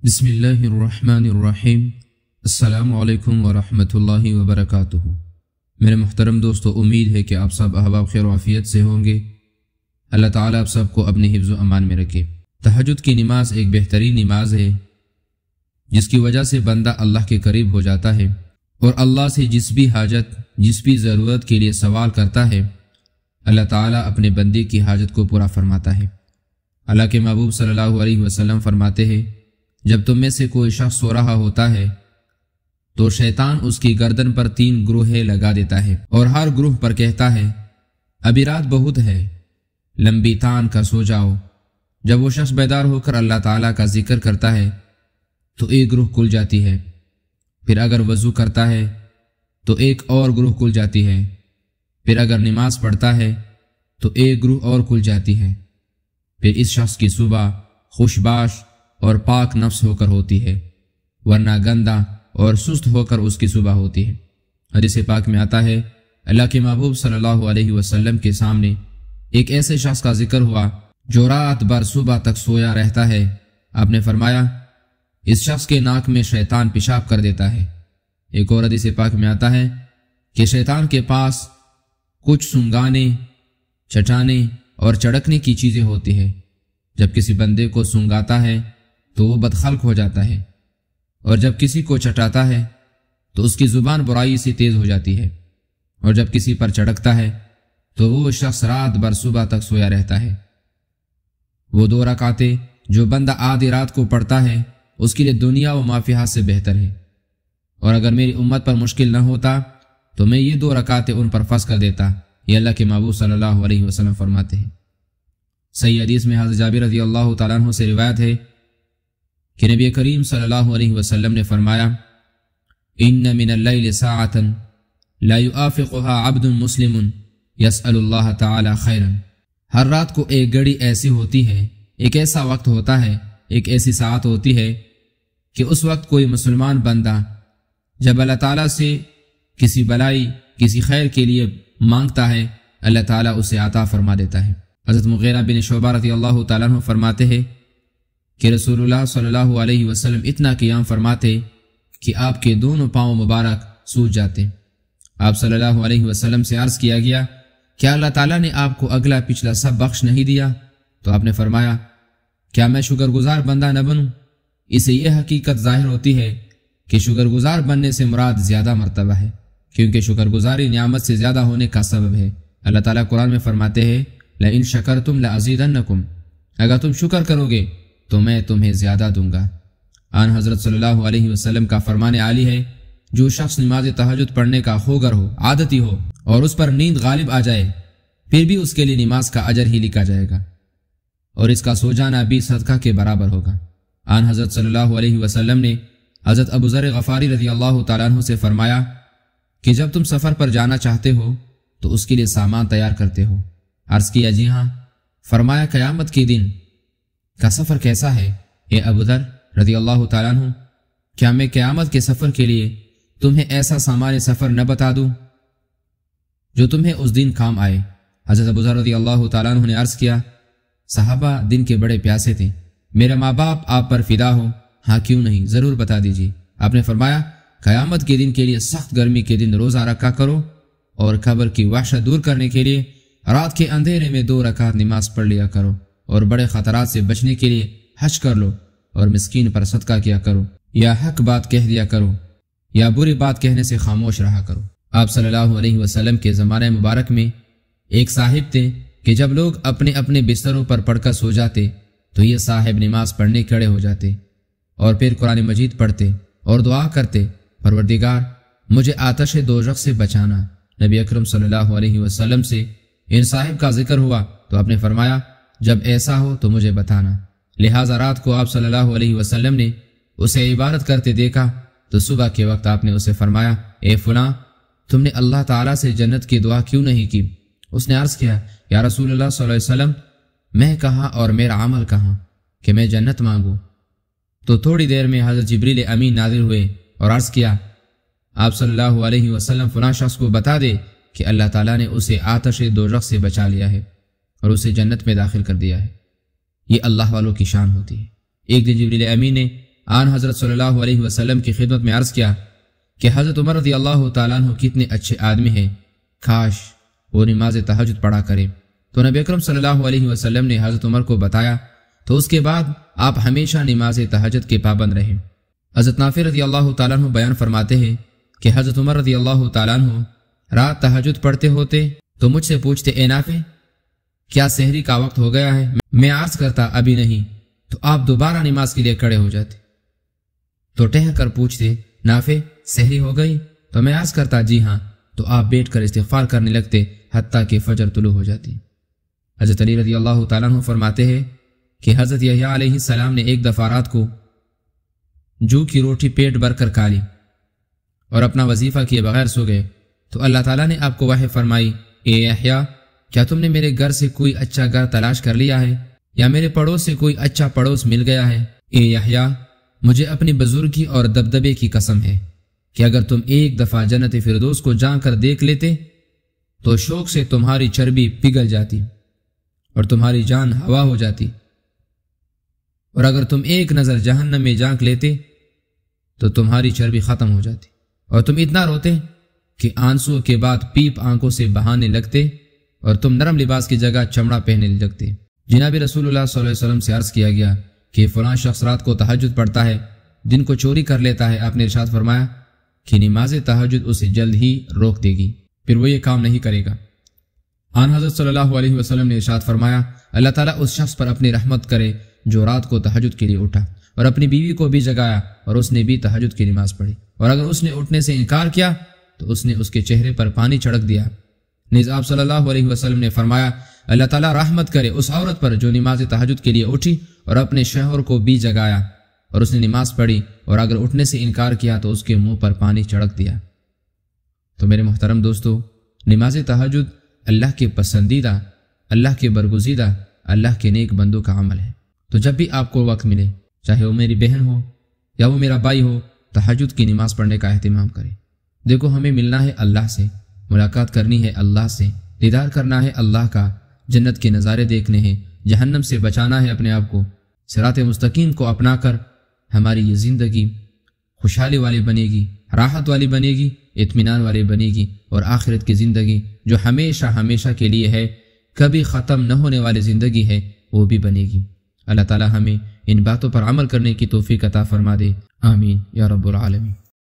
بسم اللہ الرحمن الرحیم۔ السلام علیکم ورحمۃ اللہ وبرکاتہ۔ میرے محترم دوستو، امید ہے کہ آپ سب احباب خیر و عافیت سے ہوں گے۔ اللہ تعالیٰ آپ سب کو اپنے حفظ و امان میں رکھے۔ تہجد کی نماز ایک بہترین نماز ہے جس کی وجہ سے بندہ اللہ کے قریب ہو جاتا ہے اور اللہ سے جس بھی حاجت جس بھی ضرورت کے لیے سوال کرتا ہے، اللہ تعالیٰ اپنے بندے کی حاجت کو پورا فرماتا ہے۔ اللہ کے محبوب صلی اللہ علیہ وسلم فرماتے ہیں، جب تم میں سے کوئی شخص سو رہا ہوتا ہے تو شیطان اس کی گردن پر 3 گروہیں لگا دیتا ہے اور ہر گروہ پر کہتا ہے، ابھی رات بہت ہے، لمبی تان کر سو جاؤ۔ جب وہ شخص بیدار ہو کر اللہ تعالیٰ کا ذکر کرتا ہے تو ایک گروہ کھل جاتی ہے، پھر اگر وضو کرتا ہے تو ایک اور گروہ کھل جاتی ہے، پھر اگر نماز پڑھتا ہے تو ایک گروہ اور کھل جاتی ہے، پھر اس شخص کی صبح خوشباش اور پاک نفس ہو کر ہوتی ہے، ورنہ گندہ اور سست ہو کر اس کی صبح ہوتی ہے۔ حدیث پاک میں آتا ہے، اللہ کے محبوب صلی اللہ علیہ وسلم کے سامنے ایک ایسے شخص کا ذکر ہوا جو رات بھر صبح تک سویا رہتا ہے۔ آپ نے فرمایا، اس شخص کے ناک میں شیطان پیشاب کر دیتا ہے۔ ایک اور حدیث پاک میں آتا ہے کہ شیطان کے پاس کچھ سنگانے، چٹانے اور چڑکنے کی چیزیں ہوتی ہیں۔ جب کسی بندے کو سنگاتا ہے تو وہ بدخلق ہو جاتا ہے، اور جب کسی کو چٹاتا ہے تو اس کی زبان برائی سے تیز ہو جاتی ہے، اور جب کسی پر چڑکتا ہے تو وہ شخص رات بھر صبح تک سویا رہتا ہے۔ وہ 2 رکعتیں جو بندہ آدھی رات کو پڑھتا ہے اس کے لیے دنیا و ما فیہا سے بہتر ہے، اور اگر میری امت پر مشکل نہ ہوتا تو میں یہ 2 رکعتیں ان پر فرض کر دیتا۔ یہ اللہ کے محبوب صلی اللہ علیہ وسلم فرماتے ہیں۔ صحیح حدیث میں حضرت جابر رضی اللہ تعالیٰ عنہ سے روایت ہے کہ نبی کریم صلی اللہ علیہ وسلم نے فرمایا، ان من اللیل ساعۃ لا یوافقها عبد مسلم یسأل اللہ تعالی خیرا۔ ہر رات کو ایک گھڑی ایسی ہوتی ہے، ایک ایسا وقت ہوتا ہے، ایک ایسی ساعت ہوتی ہے کہ اس وقت کوئی مسلمان بندہ جب اللہ تعالیٰ سے کسی بلائی کسی خیر کے لیے مانگتا ہے، اللہ تعالیٰ اسے عطا فرما دیتا ہے۔ حضرت مغیرہ بن شعبہ رضی اللہ تعالیٰ عنہ فرماتے ہیں کہ رسول اللہ صلی اللہ علیہ وسلم اتنا قیام فرماتے کہ آپ کے دونوں پاؤں مبارک سوج جاتے۔ آپ صلی اللہ علیہ وسلم سے عرض کیا گیا، کیا اللہ تعالیٰ نے آپ کو اگلا پچھلا سب بخش نہیں دیا؟ تو آپ نے فرمایا، کیا میں شکر گزار بندہ نہ بنوں؟ اسے یہ حقیقت ظاہر ہوتی ہے کہ شکر گزار بننے سے مراد زیادہ مرتبہ ہے، کیونکہ شکر گزاری نعمت سے زیادہ ہونے کا سبب ہے۔ اللہ تعالیٰ قرآن میں فرماتے ہیں، لئن شکرتم لأزیدنکم، اگر تم شکر کرو گے تو میں تمہیں زیادہ دوں گا۔ آن حضرت صلی اللہ علیہ وسلم کا فرمان عالی ہے، جو شخص نماز تہجد پڑھنے کا خوگر ہو، عادتی ہو، اور اس پر نیند غالب آ جائے، پھر بھی اس کے لیے نماز کا اجر ہی لکھا جائے گا، اور اس کا سو جانا بھی صدقہ کے برابر ہوگا۔ آن حضرت صلی اللہ علیہ وسلم نے حضرت ابو ذر غفاری رضی اللہ تعالیٰ عنہ سے فرمایا کہ جب تم سفر پر جانا چاہتے ہو تو اس کے لیے سامان تیار کرتے ہو۔ عرض کیا، جی ہاں۔ فرمایا، قیامت کے دن کا سفر کیسا ہے اے ابو ذر رضی اللہ تعالیٰ عنہ؟ کیا میں قیامت کے سفر کے لیے تمہیں ایسا سامان سفر نہ بتا دوں جو تمہیں اس دن کام آئے؟ حضرت ابو ذر رضی اللہ تعالیٰ عنہ نے عرض کیا، صحابہ دن کے بڑے پیاسے تھے، میرا ماں باپ آپ پر فدا ہو۔ ہاں کیوں نہیں، ضرور بتا دیجیے۔ آپ نے فرمایا، قیامت کے دن کے لیے سخت گرمی کے دن روزہ رکھا کرو، اور قبر کی وحشت دور کرنے کے لیے رات کے اندھیرے میں 2 رکعت نماز پڑھ لیا کرو، اور بڑے خطرات سے بچنے کے لیے حج کر لو، اور مسکین پر صدقہ کیا کرو، یا حق بات کہہ دیا کرو، یا بری بات کہنے سے خاموش رہا کرو۔ آپ صلی اللہ علیہ وسلم کے زمانہ مبارک میں ایک صاحب تھے کہ جب لوگ اپنے اپنے بستروں پر پڑھ کر سو جاتے تو یہ صاحب نماز پڑھنے کھڑے ہو جاتے اور پھر قرآن مجید پڑھتے اور دعا کرتے، پروردگار مجھے آتش دوزخ سے بچانا۔ نبی اکرم صلی اللہ علیہ وسلم سے ان صاحب کا ذکر ہوا تو آپ نے فرمایا، جب ایسا ہو تو مجھے بتانا۔ لہٰذا رات کو آپ صلی اللہ علیہ وسلم نے اسے عبادت کرتے دیکھا تو صبح کے وقت آپ نے اسے فرمایا، اے فلاں، تم نے اللہ تعالیٰ سے جنت کی دعا کیوں نہیں کی؟ اس نے عرض کیا، یا رسول اللہ صلی اللہ علیہ وسلم، میں کہاں اور میرا عمل کہاں کہ میں جنت مانگوں؟ تو تھوڑی دیر میں حضرت جبریل امین نازل ہوئے اور عرض کیا، آپ صلی اللہ علیہ وسلم فلاں شخص کو بتا دے کہ اللہ تعالیٰ نے اسے آتش دوزخ سے بچا لیا ہے اور اسے جنت میں داخل کر دیا ہے۔ یہ اللہ والوں کی شان ہوتی ہے۔ ایک دن جبریل امین نے آن حضرت صلی اللہ علیہ وسلم کی خدمت میں عرض کیا کہ حضرت عمر رضی اللہ تعالیٰ عنہ کتنے اچھے آدمی ہیں، کاش وہ نماز تہجد پڑھا کرے۔ تو نبی اکرم صلی اللہ علیہ وسلم نے حضرت عمر کو بتایا، تو اس کے بعد آپ ہمیشہ نماز تہجد کے پابند رہے۔ حضرت نافع رضی اللہ تعالیٰ عنہ بیان فرماتے ہیں کہ حضرت عمر رضی اللہ تعالیٰ عنہ رات تہجد پڑھتے ہوتے تو مجھ سے پوچھتے، اے نافع کیا سحری کا وقت ہو گیا ہے؟ میں عرض کرتا ابھی نہیں، تو آپ دوبارہ نماز کے لیے کھڑے ہو جاتے، تو ٹہل کر پوچھتے، نافع سحری ہو گئی؟ تو میں عرض کرتا جی ہاں، تو آپ بیٹھ کر استغفار کرنے لگتے حتیٰ کہ فجر طلوع ہو جاتی۔ حضرت علی رضی اللہ تعالیٰ عنہ فرماتے ہیں کہ حضرت یحییٰ علیہ السلام نے ایک دفعہ رات کو جو کی روٹی پیٹ بھر کر کھا لی اور اپنا وظیفہ کیے بغیر سو گئے، تو اللہ تعالیٰ نے آپ کو وحی فرمائی، اے یحییٰ کیا تم نے میرے گھر سے کوئی اچھا گھر تلاش کر لیا ہے، یا میرے پڑوس سے کوئی اچھا پڑوس مل گیا ہے؟ اے یحییٰ مجھے اپنی بزرگی اور دبدبے کی قسم ہے کہ اگر تم ایک دفعہ جنت فردوس کو جا کر دیکھ لیتے تو شوق سے تمہاری چربی پگھل جاتی اور تمہاری جان ہوا ہو جاتی، اور اگر تم ایک نظر جہنم میں جھانک لیتے تو تمہاری چربی ختم ہو جاتی، اور تم اتنا روتے کہ آنسو کے بعد پیپ آنکھوں سے بہانے لگتے، اور تم نرم لباس کی جگہ چمڑا پہننے لگتے۔ جناب رسول اللہ صلی اللہ علیہ وسلم سے عرض کیا گیا کہ فلاں شخص رات کو تہجد پڑھتا ہے، دن کو چوری کر لیتا ہے۔ آپ نے ارشاد فرمایا کہ نماز تہجد اسے جلد ہی روک دے گی، پھر وہ یہ کام نہیں کرے گا۔ آن حضرت صلی اللہ علیہ وسلم نے ارشاد فرمایا، اللہ تعالیٰ اس شخص پر اپنی رحمت کرے جو رات کو تہجد کے لیے اٹھا اور اپنی بیوی کو بھی جگایا اور اس نے بھی تہجد کی نماز پڑھی، اور اگر اس نے اٹھنے سے انکار کیا تو اس نے اس کے چہرے پر پانی چھڑک دیا۔ نیز آپ صلی اللہ علیہ وسلم نے فرمایا، اللہ تعالیٰ رحمت کرے اس عورت پر جو نماز تہجد کے لیے اٹھی اور اپنے شوہر کو بھی جگایا اور اس نے نماز پڑھی، اور اگر اٹھنے سے انکار کیا تو اس کے منہ پر پانی چھڑک دیا۔ تو میرے محترم دوستو، نماز تہجد اللہ کے پسندیدہ، اللہ کے برگزیدہ، اللہ کے نیک بندوں کا عمل ہے۔ تو جب بھی آپ کو وقت ملے، چاہے وہ میری بہن ہو یا وہ میرا بھائی ہو، تہجد کی نماز پڑھنے کا اہتمام کریں۔ دیکھو ہمیں ملنا ہے اللہ سے، ملاقات کرنی ہے اللہ سے، دیدار کرنا ہے اللہ کا، جنت کے نظارے دیکھنے ہیں، جہنم سے بچانا ہے اپنے آپ کو، صراط مستقیم کو اپنا کر ہماری یہ زندگی خوشحالی والی بنے گی، راحت والی بنے گی، اطمینان والی بنے گی، اور آخرت کی زندگی جو ہمیشہ ہمیشہ کے لیے ہے، کبھی ختم نہ ہونے والی زندگی ہے، وہ بھی بنے گی۔ اللہ تعالی ہمیں ان باتوں پر عمل کرنے کی توفیق عطا فرما دے، آمین یا رب العالمین۔